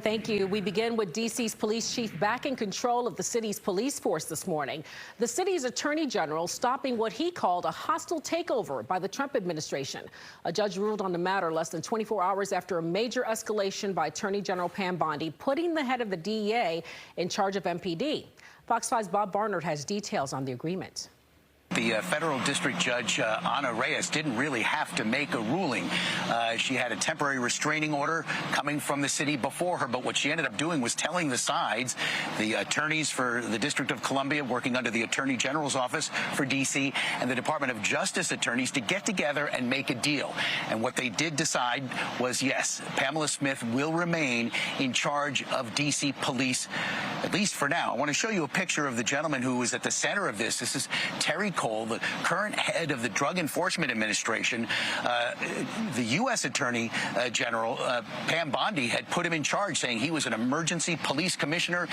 Thank you. We begin with D.C.'s police chief back in control of the city's police force this morning. The city's attorney general stopping what he called a hostile takeover by the Trump administration. A judge ruled on the matter less than 24 hours after a major escalation by Attorney General Pam Bondi, putting the head of the DEA in charge of MPD. Fox 5's Bob Barnard has details on the agreement. The federal district judge, Ana Reyes, didn't really have to make a ruling. She had a temporary restraining order coming from the city before her, but what she ended up doing was telling the sides, the attorneys for the District of Columbia working under the Attorney General's office for D.C. and the Department of Justice attorneys to get together and make a deal. And what they did decide was, yes, Pamela Smith will remain in charge of D.C. police, at least for now. I want to show you a picture of the gentleman who was at the center of this. This is Terry Cole, the current head of the Drug Enforcement Administration. The U.S. Attorney General, Pam Bondi, had put him in charge, saying he was an emergency police commissioner.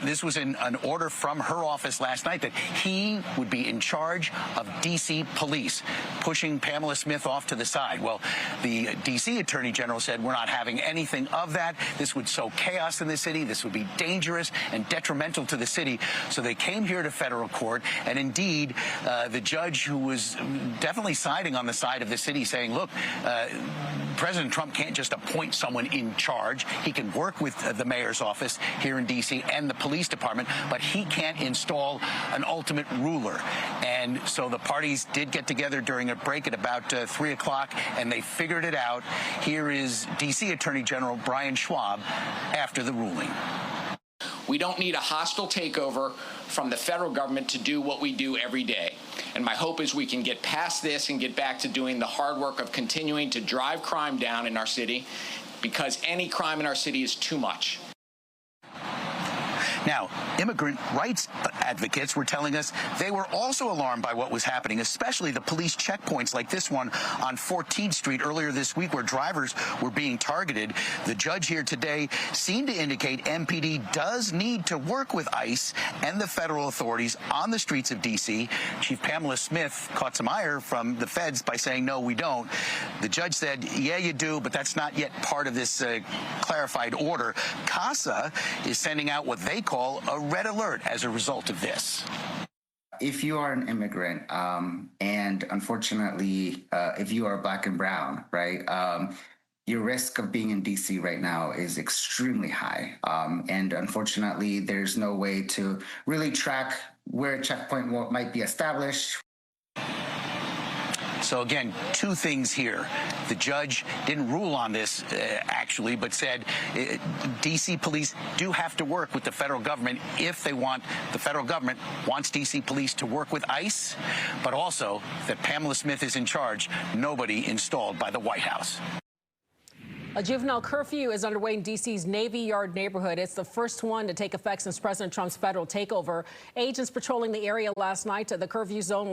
This was in an order from her office last night that he would be in charge of D.C. police, pushing Pamela Smith off to the side. Well, the D.C. Attorney General said, we're not having anything of that. This would sow chaos in the city. This would be dangerous and detrimental to the city. So they came here to federal court, and indeed, the judge, who was definitely siding on the side of the city, saying, look, President Trump can't just appoint someone in charge. He can work with the mayor's office here in D.C. and the police department, but he can't install an ultimate ruler. And so the parties did get together during a break at about 3 o'clock, and they figured it out. Here is D.C. Attorney General Brian Schwab after the ruling. We don't need a hostile takeover from the federal government to do what we do every day. And my hope is we can get past this and get back to doing the hard work of continuing to drive crime down in our city, because any crime in our city is too much. Now, immigrant rights advocates were telling us they were also alarmed by what was happening, especially the police checkpoints like this one on 14th Street earlier this week, where drivers were being targeted. The judge here today seemed to indicate MPD does need to work with ICE and the federal authorities on the streets of D.C. Chief Pamela Smith caught some ire from the feds by saying, no, we don't. The judge said, yeah, you do, but that's not yet part of this clarified order. CASA is sending out what they call a red alert as a result of this. If you are an immigrant, and unfortunately, if you are black and brown, right, your risk of being in D.C. right now is extremely high. And unfortunately, there's no way to really track where a checkpoint might be established. So again, two things here. The judge didn't rule on this, actually, but said D.C. police do have to work with the federal government if they want, the federal government wants D.C. police to work with ICE, but also that Pamela Smith is in charge, nobody installed by the White House. A juvenile curfew is underway in D.C.'s Navy Yard neighborhood. It's the first one to take effect since President Trump's federal takeover. Agents patrolling the area last night to the curfew zone